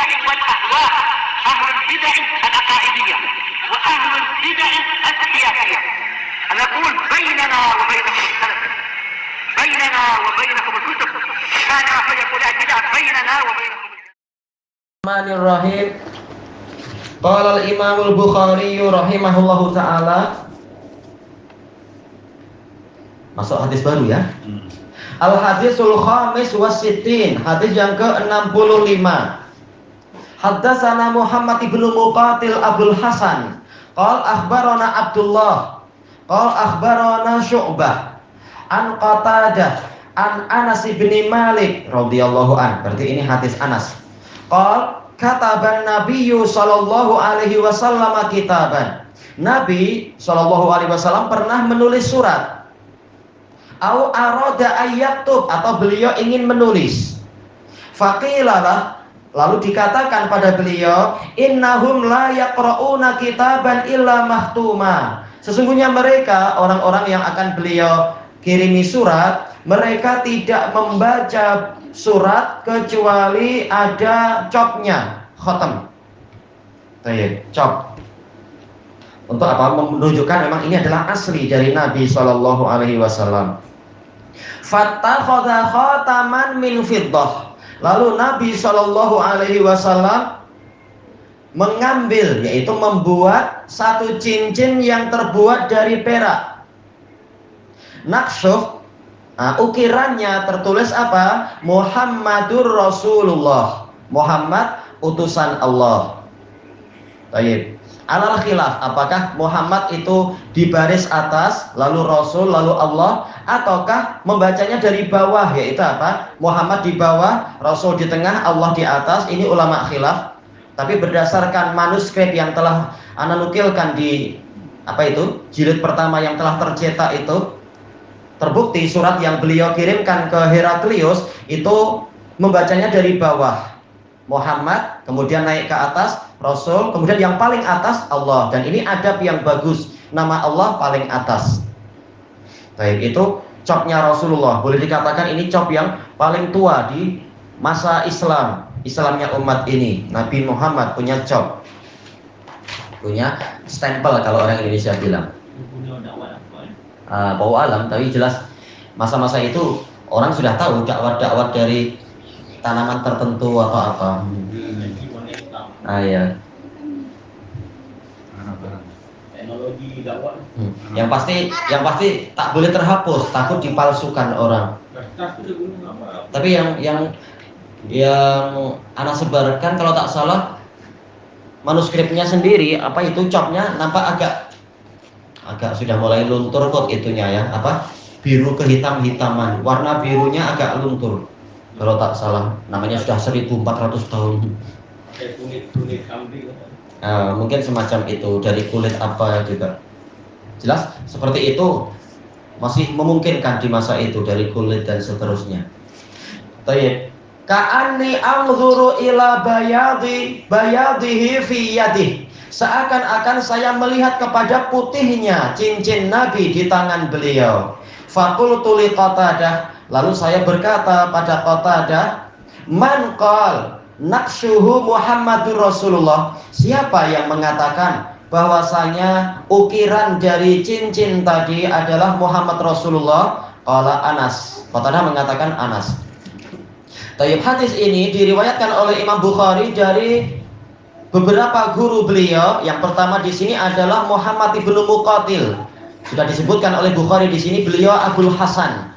البدع والأهواء، أهل البدع العقائدية وأهل البدع السياسية. نقول بيننا وبينكم السلف، بيننا وبينكم الكتب، كان فيقول البدع بيننا وبينكم. Bismillahirrahmanirrahim. Qala al-Imam al-Bukhari rahimahullahu taala. Masuk hadis baru ya. Al-hadisul khamis wasittin, hadis yang ke-65. Haddatsana Muhammad ibnu Muqatil Abdul Hasan, qala akhbarana Abdullah, qala akhbarana Syu'bah an Qatadah an Anas bin Malik radhiyallahu an. Berarti ini hadis Anas. Qala kataban Nabiyyu sallallahu alaihi wasallam kitaban. Nabi sallallahu alaihi wasallam pernah menulis surat. Au arada ayaktub, atau beliau ingin menulis. Faqilalah, lalu dikatakan pada beliau, innahum la yaqra'una kitaban illa mahtuma. Sesungguhnya mereka, orang-orang yang akan beliau kirimi surat, mereka tidak membaca surat kecuali ada copnya, khatam. Cop. Untuk apa? Menunjukkan memang ini adalah asli dari Nabi sallallahu alaihi wasallam. Fattakhadha khataman min fiddah. Lalu Nabi sallallahu alaihi wasallam mengambil, yaitu membuat satu cincin yang terbuat dari perak. Naqsyuh, ukirannya tertulis apa? Muhammadur Rasulullah, Muhammad utusan Allah. Baik. Alal khilaf, apakah Muhammad itu di baris atas, lalu Rasul, lalu Allah, ataukah membacanya dari bawah, yaitu apa? Muhammad di bawah, Rasul di tengah, Allah di atas. Ini ulama khilaf. Tapi berdasarkan manuskrip yang telah ana nukilkan di jilid pertama yang telah tercetak itu, terbukti surat yang beliau kirimkan ke Heraklius itu membacanya dari bawah, Muhammad, kemudian naik ke atas Rasul, kemudian yang paling atas Allah. Dan ini adab yang bagus, nama Allah paling atas. Baik, itu copnya Rasulullah. Boleh dikatakan ini cop yang paling tua di masa Islamnya umat ini. Nabi Muhammad punya cop, punya stempel kalau orang Indonesia bilang. Bawa alam, tapi jelas masa-masa itu orang sudah tahu dakwah-dakwah dari tanaman tertentu atau apa. Ya. Teknologi dakwah. Yang pasti tak boleh terhapus, takut dipalsukan orang. Tapi yang anak sebarkan kalau tak salah manuskripnya sendiri, copnya nampak agak sudah mulai luntur kok itunya ya, biru kehitam-hitaman, warna birunya agak luntur kalau tak salah, namanya sudah 1400 tahun. Kulit kambing. Mungkin semacam itu, dari kulit apa juga. Jelas seperti itu masih memungkinkan di masa itu, dari kulit dan seterusnya. Tayyib. Ka'anni anzuru ila bayadihi fi yadihi. Seakan-akan saya melihat kepada putihnya cincin Nabi di tangan beliau. Faqultu li Qatadah, lalu saya berkata pada Qatadah, man qal naqsyuhu Muhammadur Rasulullah. Siapa yang mengatakan bahwasanya ukiran dari cincin tadi adalah Muhammad Rasulullah? Qala Anas. Qatadah mengatakan Anas. Tayyib, hadis ini diriwayatkan oleh Imam Bukhari dari beberapa guru beliau. Yang pertama di sini adalah Muhammad ibnu Muqatil. Sudah disebutkan oleh Bukhari di sini beliau Abdul Hasan.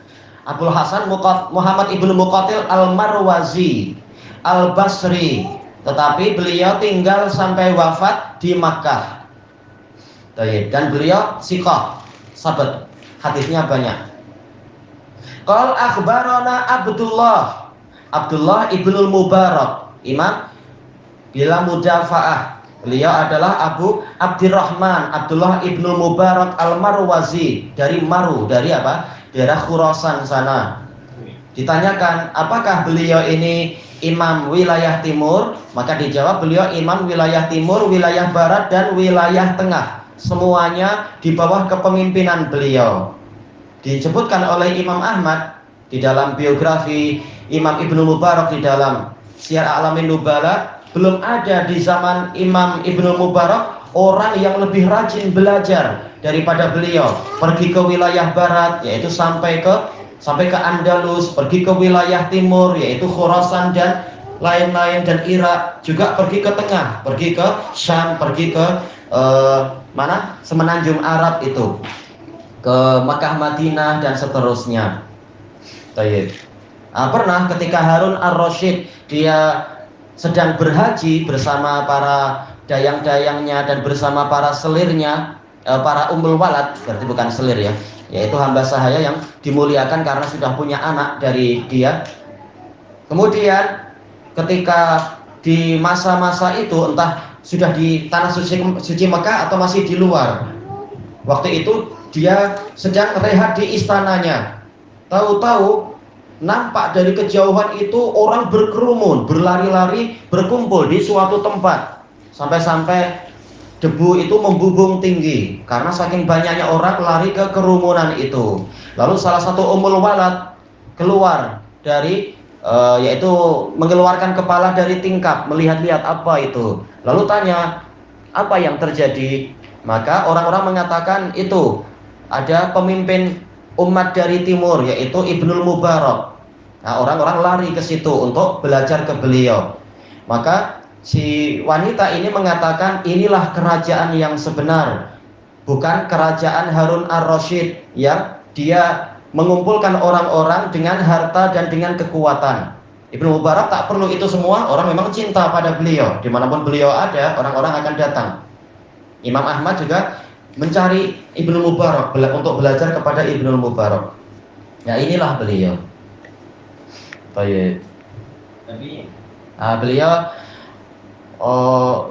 Abdul Hasan Muhammad ibnu Muqatil Al-Marwazi Al-Basri, tetapi beliau tinggal sampai wafat di Makkah. Dan beliau siqah, sahabat, hadisnya banyak. Qal akhbarana Abdullah ibnu Mubarak, imam bila mudafa'ah. Beliau adalah Abu Abdurrahman Abdullah ibnu Mubarak Al-Marwazi, dari Maru, dari daerah Khurasan sana. Ditanyakan apakah beliau ini imam wilayah timur, maka dijawab beliau imam wilayah timur, wilayah barat, dan wilayah tengah. Semuanya di bawah kepemimpinan beliau. Disebutkan oleh Imam Ahmad di dalam biografi Imam Ibnu Mubarak di dalam Syiar A'lamin Nubala, belum ada di zaman Imam Ibnu Mubarak orang yang lebih rajin belajar daripada beliau. Pergi ke wilayah barat, yaitu sampai ke Andalus, pergi ke wilayah timur, yaitu Khurasan dan lain-lain, dan Irak, juga pergi ke tengah, pergi ke Syam, pergi ke mana? Semenanjung Arab itu, ke Makkah, Madinah, dan seterusnya. Baik. Pernah ketika Harun ar-Rasyid dia sedang berhaji bersama para dayang-dayangnya dan bersama para selirnya, para ummul walad, berarti bukan selir ya, yaitu hamba sahaya yang dimuliakan karena sudah punya anak dari dia. Kemudian ketika di masa-masa itu, entah sudah di tanah suci Mekah atau masih di luar, waktu itu dia sedang rehat di istananya. Tahu-tahu nampak dari kejauhan itu orang berkerumun, berlari-lari, berkumpul di suatu tempat, sampai-sampai debu itu membubung tinggi karena saking banyaknya orang lari ke kerumunan itu. Lalu salah satu ummul walad keluar dari yaitu mengeluarkan kepala dari tingkap, melihat-lihat apa itu, lalu tanya apa yang terjadi. Maka orang-orang mengatakan itu ada pemimpin umat dari timur, yaitu Ibnul Mubarak. Nah, orang-orang lari ke situ untuk belajar ke beliau. Maka si wanita ini mengatakan, inilah kerajaan yang sebenar, bukan kerajaan Harun ar-Rasyid yang dia mengumpulkan orang-orang dengan harta dan dengan kekuatan. Ibnu Mubarak tak perlu itu semua, orang memang cinta pada beliau. Dimanapun beliau ada, orang-orang akan datang. Imam Ahmad juga mencari Ibnu Mubarak untuk belajar kepada Ibnu Mubarak. Ya, inilah beliau. Baik. Beliau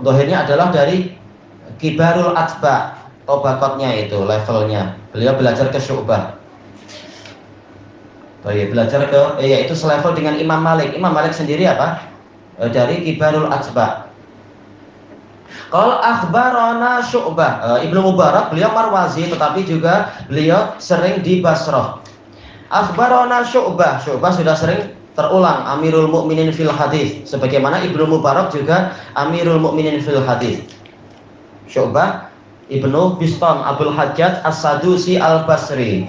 dohirnya adalah dari Kibarul Atba, tobakotnya itu, levelnya. Beliau belajar ke Syu'bah. Baik, belajar ke yaitu selevel dengan Imam Malik. Imam Malik sendiri apa? Dari Kibarul Atba. Kalau akhbarana Syu'bah, Ibnu Mubarak beliau Marwazi, tetapi juga beliau sering di Basrah. Akhbarana Syu'bah, Syu'bah sudah sering terulang Amirul Mukminin fil hadis, sebagaimana Ibnu Mubarak juga Amirul Mukminin fil hadis. Syu'bah Ibnu Bistam Abdul Hajjaj As-Sadusi Al-Basri.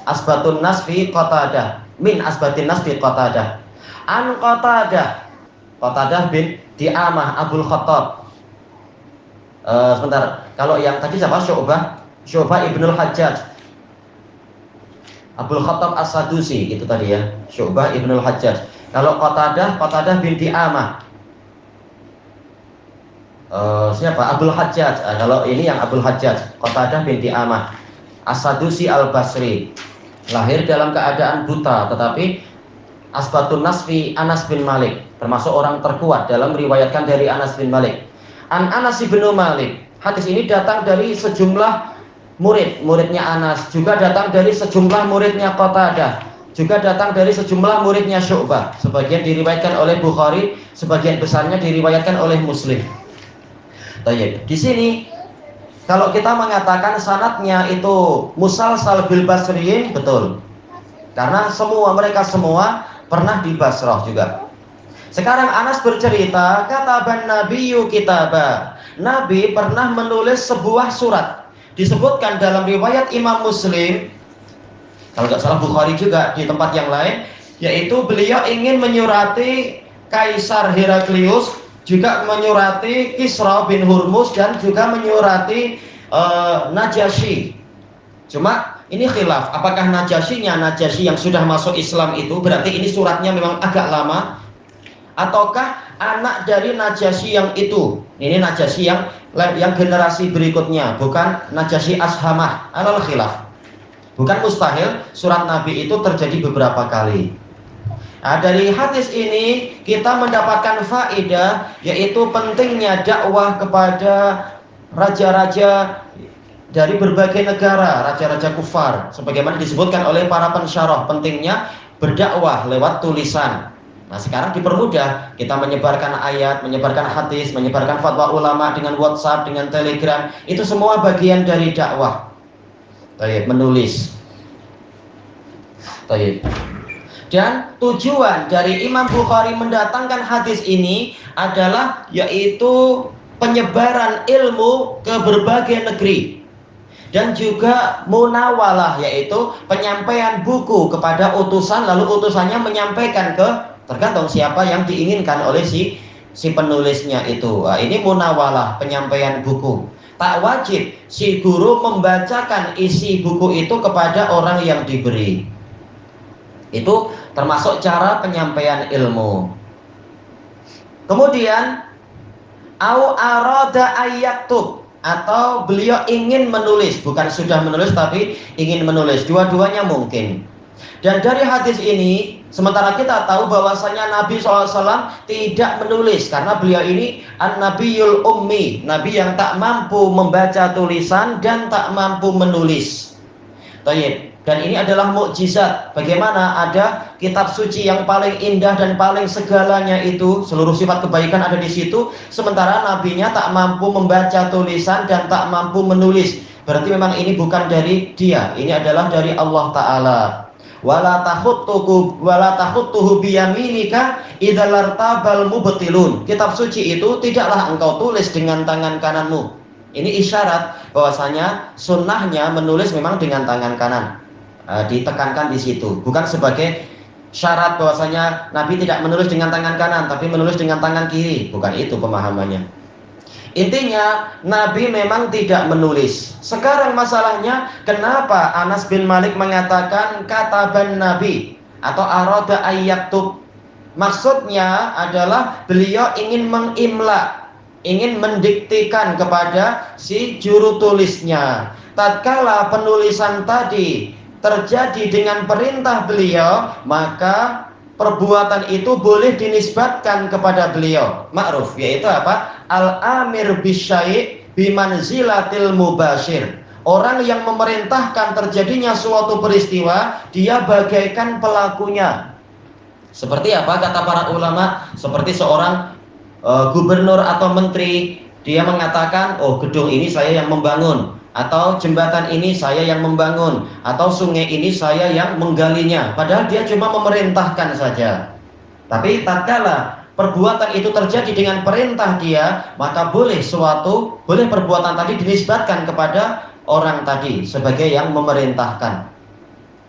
Asbatun nas fi Qatadah, min asbatin nas fi Qatadah. An Qatadah bin Di'amah Abul Khattab. Sebentar, kalau yang tadi siapa? Syu'bah Ibnul Hajjaj Abul Khattab As-Sadusi, itu tadi ya, Syu'bah Ibnul Hajjaj. Kalau Qatadah bin Di'amah, siapa? Abul Hajjaj. Kalau ini yang Abul Hajjaj, Qatadah bin Di'amah As-Sadusi Al-Basri, lahir dalam keadaan buta, tetapi asbatun nasfi Anas bin Malik, termasuk orang terkuat dalam meriwayatkan dari Anas bin Malik. An Anas bin Malik, hadis ini datang dari sejumlah muridnya Anas, juga datang dari sejumlah muridnya Qatadah, juga datang dari sejumlah muridnya Syu'bah. Sebagian diriwayatkan oleh Bukhari, sebagian besarnya diriwayatkan oleh Muslim. Baik, di sini kalau kita mengatakan sanadnya itu musalsal bil basriyin, betul. Karena mereka semua pernah di Basrah juga. Sekarang Anas bercerita, kataban nabiyyu kitaba. Nabi pernah menulis sebuah surat. Disebutkan dalam riwayat Imam Muslim, kalau nggak salah Bukhari juga di tempat yang lain, yaitu beliau ingin menyurati Kaisar Heraklius, juga menyurati Kisra bin Hurmuz, dan juga menyurati Najasyi. Cuma ini khilaf, apakah Najasyi yang sudah masuk Islam itu berarti ini suratnya memang agak lama, ataukah anak dari Najasyi yang itu? Ini Najasyi yang generasi berikutnya, bukan Najasyi Ashamah. Alal khilaf. Bukan mustahil surat Nabi itu terjadi beberapa kali. Nah, dari hadis ini kita mendapatkan faedah, yaitu pentingnya dakwah kepada raja-raja dari berbagai negara, raja-raja kufar, sebagaimana disebutkan oleh para pensyarah, pentingnya berdakwah lewat tulisan. Nah, sekarang dipermudah, kita menyebarkan ayat, menyebarkan hadis, menyebarkan fatwa ulama dengan WhatsApp, dengan Telegram, itu semua bagian dari dakwah. Baik, menulis. Baik. Dan tujuan dari Imam Bukhari mendatangkan hadis ini adalah yaitu penyebaran ilmu ke berbagai negeri. Dan juga munawalah, yaitu penyampaian buku kepada utusan, lalu utusannya menyampaikan ke tergantung siapa yang diinginkan oleh si penulisnya itu. Nah, ini munawalah, penyampaian buku. Tak wajib si guru membacakan isi buku itu kepada orang yang diberi. Itu termasuk cara penyampaian ilmu. Kemudian au arada ayaktub, atau beliau ingin menulis, bukan sudah menulis tapi ingin menulis. Dua-duanya mungkin. Dan dari hadis ini, sementara kita tahu bahwasanya Nabi SAW tidak menulis, karena beliau ini an-nabiyul ummi, Nabi yang tak mampu membaca tulisan dan tak mampu menulis. Tayyib. Dan ini adalah mukjizat. Bagaimana ada kitab suci yang paling indah dan paling segalanya itu, seluruh sifat kebaikan ada di situ, sementara nabinya tak mampu membaca tulisan dan tak mampu menulis. Berarti memang ini bukan dari dia, ini adalah dari Allah Ta'ala. Wala tahuttuhu biyaminika idzal lartabal mubtilun. Kitab suci itu tidaklah engkau tulis dengan tangan kananmu. Ini isyarat bahwasanya sunnahnya menulis memang dengan tangan kanan. Ditekankan di situ, bukan sebagai syarat bahwasanya Nabi tidak menulis dengan tangan kanan tapi menulis dengan tangan kiri, bukan itu pemahamannya. Intinya Nabi memang tidak menulis. Sekarang masalahnya, kenapa Anas bin Malik mengatakan kataban Nabi atau arada ayaktub? Maksudnya adalah beliau ingin mengimla, ingin mendiktikan kepada si juru tulisnya. Tatkala penulisan tadi terjadi dengan perintah beliau, maka perbuatan itu boleh dinisbatkan kepada beliau. Ma'ruf, yaitu apa? Al-amir bisyai' bimanzilatil mubashir. Orang yang memerintahkan terjadinya suatu peristiwa, dia bagaikan pelakunya. Seperti apa kata para ulama? Seperti seorang gubernur atau menteri, dia mengatakan, oh gedung ini saya yang membangun, atau jembatan ini saya yang membangun, atau sungai ini saya yang menggalinya. Padahal dia cuma memerintahkan saja. Tapi tatkala perbuatan itu terjadi dengan perintah dia, maka boleh perbuatan tadi dinisbatkan kepada orang tadi sebagai yang memerintahkan.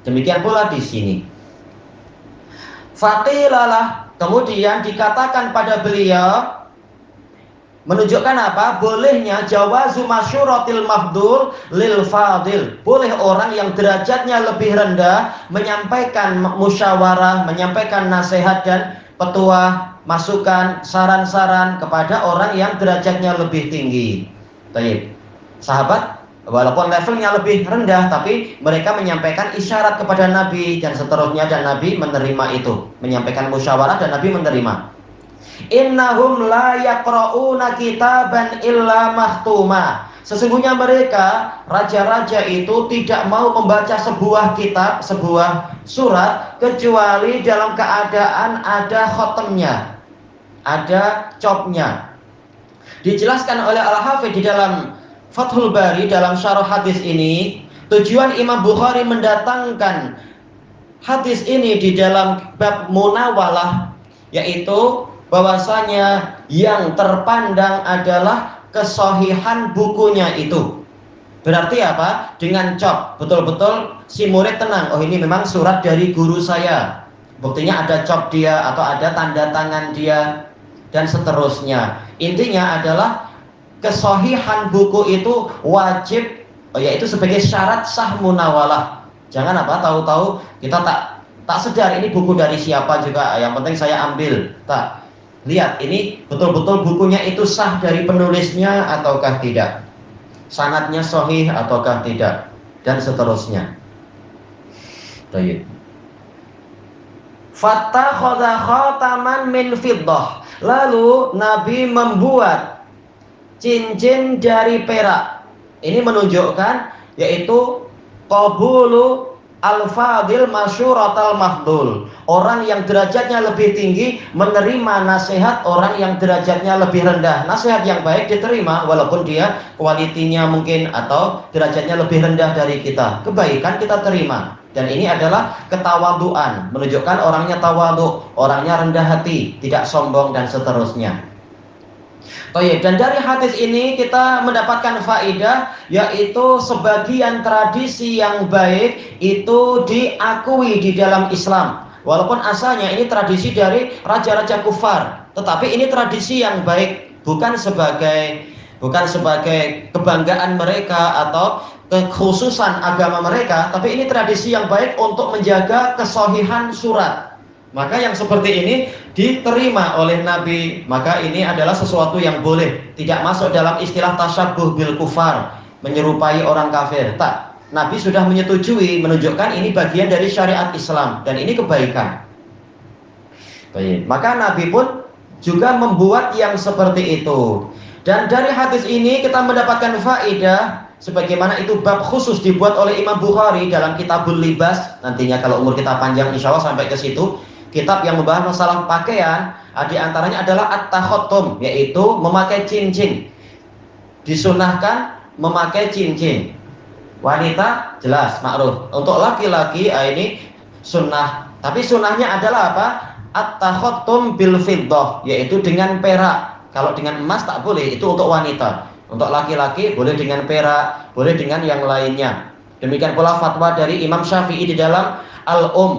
Demikian pula di sini. Faqilalah, kemudian dikatakan pada beliau, menunjukkan apa? Bolehnya jawazu masyuratil mafdul lil fadil. Boleh orang yang derajatnya lebih rendah menyampaikan musyawarah, menyampaikan nasihat dan petuah, masukan, saran-saran kepada orang yang derajatnya lebih tinggi. Baik. Sahabat walaupun levelnya lebih rendah, tapi mereka menyampaikan isyarat kepada Nabi dan seterusnya, dan Nabi menerima itu, menyampaikan musyawarah dan Nabi menerima. Innahum la yaqra'una kitaban illa mahtuma. Sesungguhnya mereka, raja-raja itu tidak mau membaca sebuah kitab, sebuah surat, kecuali dalam keadaan ada khotemnya, ada copnya. Dijelaskan oleh Al-Hafidz di dalam Fathul Bari dalam syarah hadis ini, tujuan Imam Bukhari mendatangkan hadis ini di dalam bab munawalah, yaitu bahwasanya yang terpandang adalah kesohihan bukunya itu. Berarti apa? Dengan cop, betul-betul si murid tenang, oh ini memang surat dari guru saya, buktinya ada cop dia atau ada tanda tangan dia dan seterusnya. Intinya adalah kesohihan buku itu wajib, yaitu sebagai syarat sah munawalah. Jangan apa, tahu-tahu kita tak sedar ini buku dari siapa juga, yang penting saya ambil. Tak, lihat ini betul-betul bukunya itu sah dari penulisnya ataukah tidak, sanadnya sahih ataukah tidak, dan seterusnya. Baik. Fattakhadha khataman min fiddah. Lalu Nabi membuat cincin dari perak. Ini menunjukkan yaitu qabulu al-fadil masyuratal mahdul. Orang yang derajatnya lebih tinggi menerima nasihat orang yang derajatnya lebih rendah. Nasihat yang baik diterima walaupun dia kualitinya mungkin atau derajatnya lebih rendah dari kita. Kebaikan kita terima. Dan ini adalah ketawaduan, menunjukkan orangnya tawadu, orangnya rendah hati, tidak sombong dan seterusnya. Baik, dan dari hadis ini kita mendapatkan faedah, yaitu sebagian tradisi yang baik itu diakui di dalam Islam. Walaupun asalnya ini tradisi dari raja-raja kufar, tetapi ini tradisi yang baik, bukan sebagai kebanggaan mereka atau kekhususan agama mereka, tapi ini tradisi yang baik untuk menjaga kesohihan surat. Maka yang seperti ini diterima oleh Nabi. Maka ini adalah sesuatu yang boleh, tidak masuk dalam istilah tasyabbuh bil kufar, menyerupai orang kafir. Tak, Nabi sudah menyetujui, menunjukkan ini bagian dari syariat Islam dan ini kebaikan. Baik, maka Nabi pun juga membuat yang seperti itu. Dan dari hadis ini kita mendapatkan faedah, sebagaimana itu bab khusus dibuat oleh Imam Bukhari dalam Kitabul Libas. Nantinya kalau umur kita panjang insya Allah sampai ke situ, kitab yang membahas masalah pakaian, di antaranya adalah at-takhattum, yaitu memakai cincin. Disunahkan memakai cincin. Wanita jelas makruf. Untuk laki-laki ini sunnah. Tapi sunnahnya adalah apa? At-takhattum bil fiddah, yaitu dengan perak. Kalau dengan emas tak boleh, itu untuk wanita. Untuk laki-laki boleh dengan perak, boleh dengan yang lainnya. Demikian pula fatwa dari Imam Syafi'i di dalam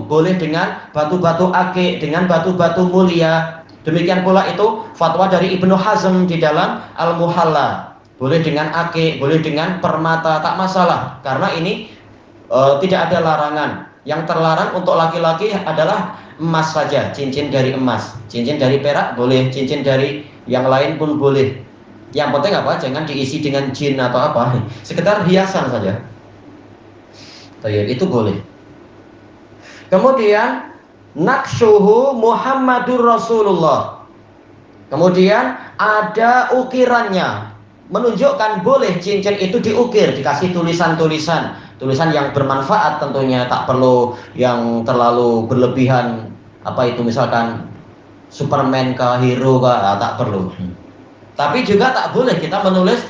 boleh dengan batu-batu akik, dengan batu-batu mulia. Demikian pula itu fatwa dari Ibnu Hazm di dalam Al-Muhalla, boleh dengan akik, boleh dengan permata, tak masalah. Karena ini tidak ada larangan. Yang terlarang untuk laki-laki adalah emas saja, cincin dari emas. Cincin dari perak boleh, cincin dari yang lain pun boleh. Yang penting apa? Jangan diisi dengan jin atau apa, sekedar hiasan saja. Itu boleh. Kemudian naqsyuhu Muhammadur Rasulullah. Kemudian ada ukirannya, menunjukkan boleh cincin itu diukir, dikasih tulisan-tulisan, tulisan yang bermanfaat tentunya, tak perlu yang terlalu berlebihan. Apa itu misalkan Superman kah, hero kah, tak perlu. Tapi juga tak boleh kita menulis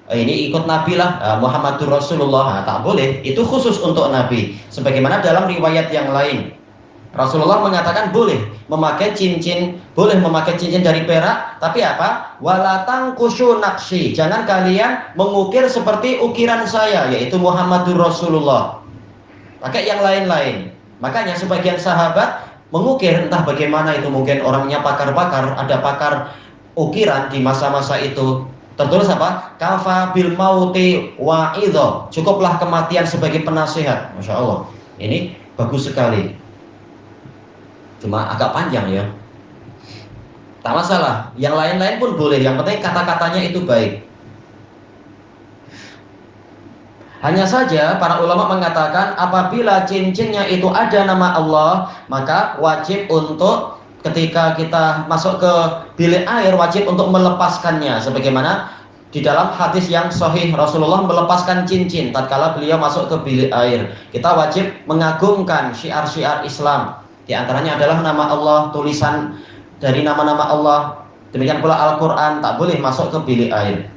ini ikut Nabi lah, Muhammadur Rasulullah, tak boleh. Itu khusus untuk Nabi. Sebagaimana dalam riwayat yang lain, Rasulullah mengatakan boleh memakai cincin, boleh memakai cincin dari perak, tapi apa? Walatang kusyu naqsi. Jangan kalian mengukir seperti ukiran saya, yaitu Muhammadur Rasulullah. Pakai yang lain-lain. Makanya sebagian sahabat mengukir, entah bagaimana itu, mungkin orangnya pakar-pakar, ada pakar ukiran di masa-masa itu. Tertulis apa? Kafa bil mauti wa'idho. Cukuplah kematian sebagai penasihat. Masya Allah. Ini bagus sekali. Cuma agak panjang ya. Tak masalah. Yang lain-lain pun boleh. Yang penting kata-katanya itu baik. Hanya saja para ulama mengatakan apabila cincinnya itu ada nama Allah, maka wajib untuk ketika kita masuk ke bilik air, wajib untuk melepaskannya. Sebagaimana di dalam hadis yang sahih, Rasulullah melepaskan cincin tatkala beliau masuk ke bilik air. Kita wajib mengagungkan syiar-syiar Islam. Di antaranya adalah nama Allah, tulisan dari nama-nama Allah. Demikian pula Al-Quran, tak boleh masuk ke bilik air.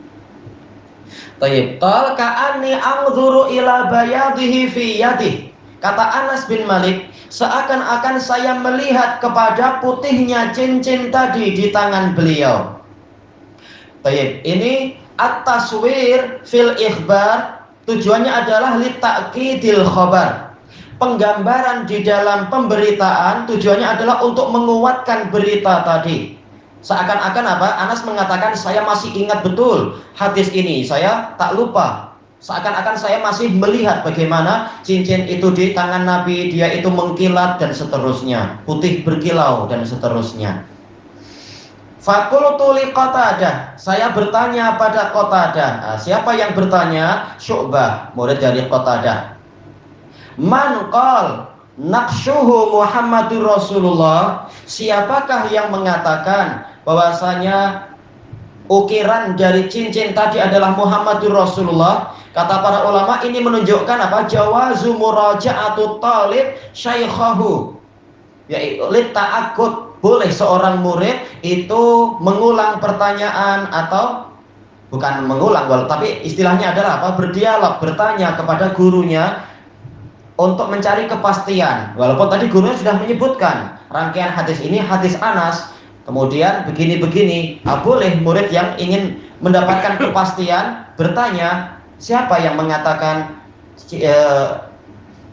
Tayyib. Qal ka'anni anzuru ila bayadihi fi yadihi. Kata Anas bin Malik, seakan-akan saya melihat kepada putihnya cincin tadi di tangan beliau. Tayyib. Ini at-taswir fil ikhbar, tujuannya adalah li ta'kidil khabar. Penggambaran di dalam pemberitaan tujuannya adalah untuk menguatkan berita tadi. Seakan-akan apa? Anas mengatakan saya masih ingat betul hadis ini, saya tak lupa. Seakan-akan saya masih melihat bagaimana cincin itu di tangan Nabi, dia itu mengkilat dan seterusnya, putih berkilau dan seterusnya. Fakultu li Qatadah, saya bertanya pada Qatadah. Siapa yang bertanya? Syu'bah, murid dari Qatadah. Man qal naqsyuhu Muhammadur Rasulullah. Siapakah yang mengatakan bahwasanya ukiran dari cincin tadi adalah Muhammadur Rasulullah, kata para ulama ini menunjukkan apa? Jawazu muraja'atut talib syaikhahu. Yaitu ta'akkud, boleh seorang murid itu mengulang pertanyaan atau bukan mengulang, tapi istilahnya adalah apa? Berdialog, bertanya kepada gurunya untuk mencari kepastian. Walaupun tadi gurunya sudah menyebutkan rangkaian hadis ini hadis Anas, kemudian begini-begini. Boleh murid yang ingin mendapatkan kepastian bertanya, siapa yang mengatakan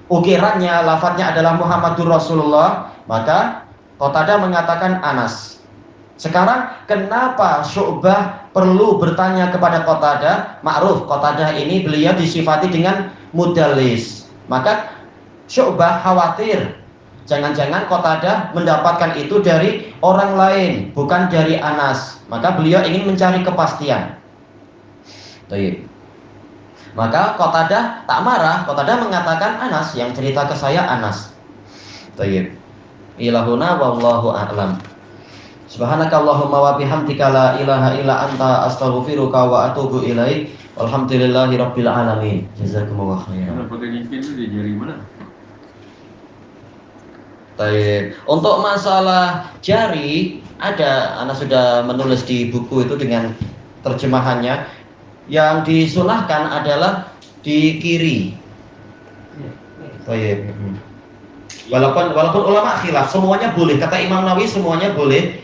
ukirannya, lafadznya adalah Muhammadur Rasulullah, maka Qatadah mengatakan Anas. Sekarang kenapa Syu'bah perlu bertanya kepada Qatadah? Ma'ruf, Qatadah ini beliau disifati dengan mudallis. Maka Syu'bah khawatir jangan-jangan Qatadah mendapatkan itu dari orang lain, bukan dari Anas. Maka beliau ingin mencari kepastian. Baik. Maka Qatadah tak marah, Qatadah mengatakan Anas, yang cerita ke saya Anas. Baik. Ilahuna wallahu a'lam. Subhanakallahumma wa bihamdika la ilaha illa anta astaghfiruka wa atubu ilaik. Walhamdulillahirabbil alamin. Jazakumullah khairan. Pakai cincin itu di jari mana? Baik. Untuk masalah jari, ada, Anda sudah menulis di buku itu dengan terjemahannya. Yang disunahkan adalah di kiri. Baik. Walaupun ulama khilaf, semuanya boleh. Kata Imam Nawawi semuanya boleh.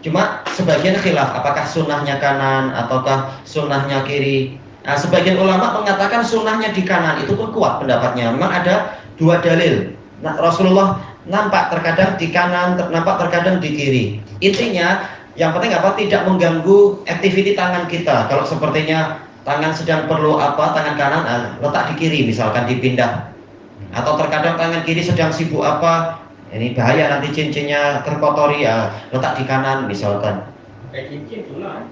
Cuma sebagian khilaf, apakah sunnahnya kanan ataukah sunnahnya kiri. Nah, sebagian ulama mengatakan sunnahnya di kanan, itu pun kuat pendapatnya. Memang ada dua dalil. Nah, Rasulullah nampak terkadang di kanan, nampak terkadang di kiri. Intinya yang penting apa? Tidak mengganggu aktiviti tangan kita. Kalau sepertinya tangan sedang perlu apa, tangan kanan letak di kiri, misalkan dipindah. Atau terkadang tangan kiri sedang sibuk apa, ini bahaya nanti cincinnya terkotori, letak di kanan misalkan. Pakai cincin sunnah.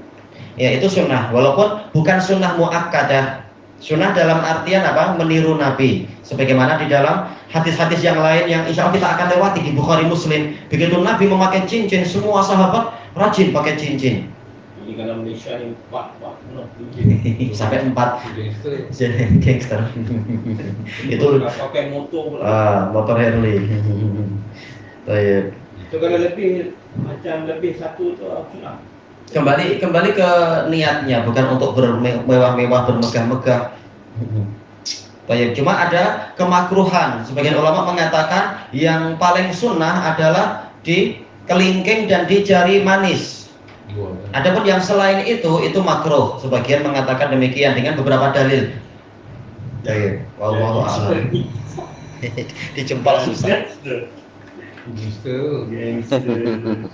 Ya itu sunnah, walaupun bukan sunnah muakkadah. Sunnah dalam artian apa? Meniru Nabi. Sebagaimana di dalam hadis-hadis yang lain yang insya Allah kita akan lewati di Bukhari Muslim. Begitu Nabi memakai cincin, semua sahabat rajin pakai cincin. Ini kalau Malaysia ini 4 Sampai 4 jadi gangster. Itu pakai motor pula. motor Harley. Baik. Itu kalau lebih macam lebih satu tu sunnah. Kembali ke niatnya, bukan untuk bermewah-mewah, bermegah-megah. Baik, cuma ada kemakruhan. Sebagian ulama mengatakan yang paling sunnah adalah di kelingking dan di jari manis. Adapun yang selain itu makruh. Sebagian mengatakan demikian dengan beberapa dalil. Baik, wallahu a'lam. Dijempol susah. Gangster.